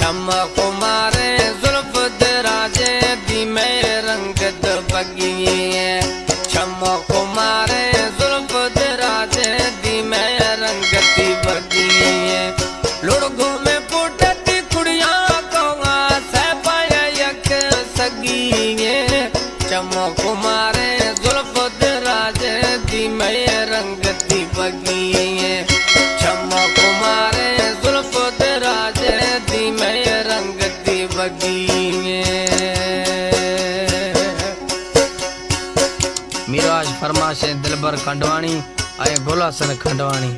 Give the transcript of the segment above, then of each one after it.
चमक मारे जुल्फ दराजे दी में रंगत बगिए। चमक मारे जुल्फ दराजे दी में रंगती बगिए। लुड़गो में पुटती कुड़िया को सह पाया यक सगिए। चमक मारे जुल्फ दराजे दी में रंगती बगिए। चमक मारे जुल्फ दराजे दी में रंगती बगिए। मिराज फरमाशे दिलबर खंडवाणी आए गोलासन खंडवाणी।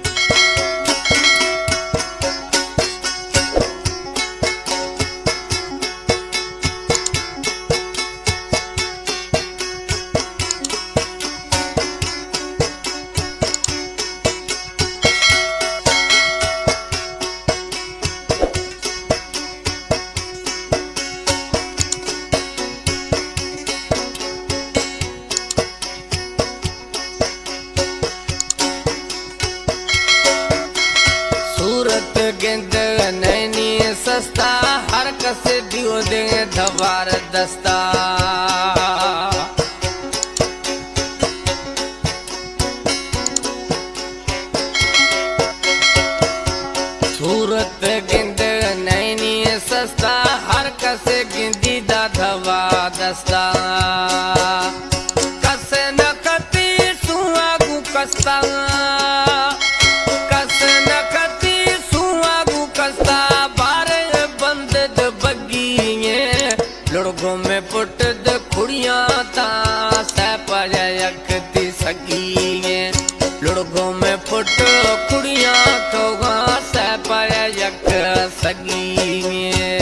सूरत गेंद नैनी सस्ता हर कस दियो दे धवार दस्ता। सूरत गेंद नैनी सस्ता हर कस गिंदी दा धवा दस्ता। कस न कती सुआगु कस्ता। कस न कती सुआगु कस्ता बारे बंद द बगिए। लुड़गो में पुट द खुड़िया ता सह पाया यकती सगिए। लुड़गो में पुट खुड़िया तो सह पाया यक सगिए।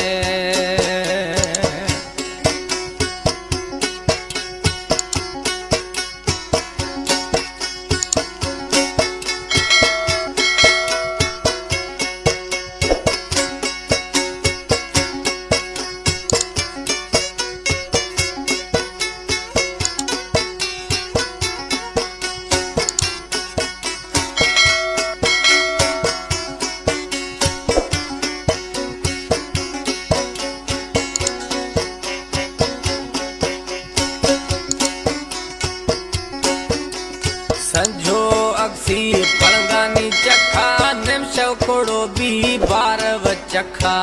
संजो अक्सी पलंगानी चखा निमश खोड़ो भी बारव चखा।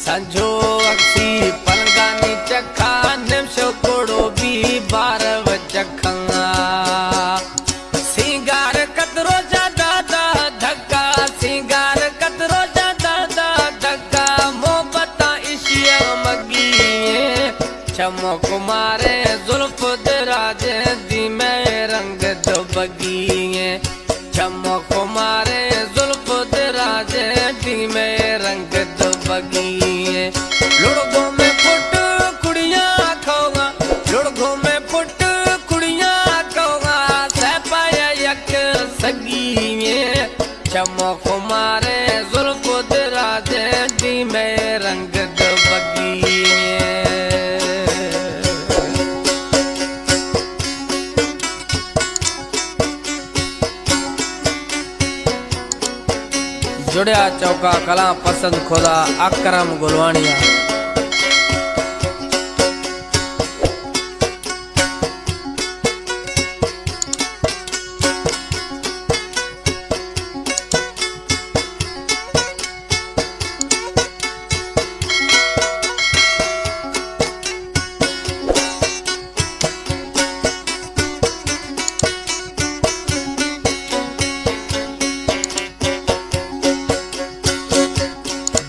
संजो अक्सी पलंगानी चखा निमश खोड़ो भी बारव चखा। सिंगार कतरो ज्यादा धक्का। सिंगार कतरो चमक मारे जुल्फ दराजे दी में रंग दो बगिए। चमक मारे जुल्फ दराजे दी में रंग दो बगिए। लुड़गो में पुट कुड़िया खोगा। लुड़गो में पुट कुड़िया खोगा सह पाया यक सगिए। चमक मारे जुल्फ दराजे दी में रंग दो बगिए। जुड़िया चौका कला पसंद खुदा अकरम गुलवानिया।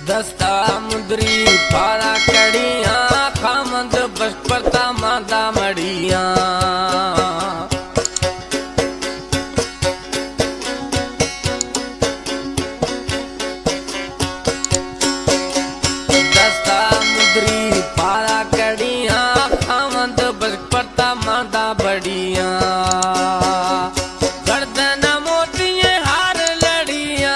दस्ता मुद्री पारा कड़िया खामंद बसपरता मादा मड़िया। दस्ता मुद्री पारा कड़िया खामंद बसपरता मादा बड़िया। गर्दन मोतिये हार लड़िया।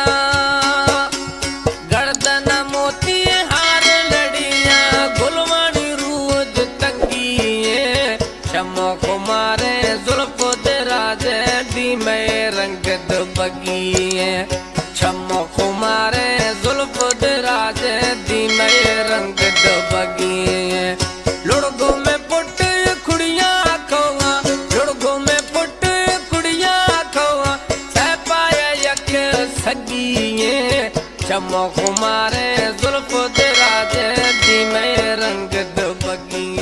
गर्दन मोतिये हार लड़िया गुलवानी रूद तंगिए। चमक मारे मारे जुल्फ दराजे दी में रंग बगिए चमक मारे जुल्फ दराजे दी में रंग बगिए लुड़गो में पुट कुड़िया खोआ लुड़गो में पुट कुड़िया खोआ सह पाया यक सगिए चमक मारे जुल्फ दराजे दी में रंग बगिए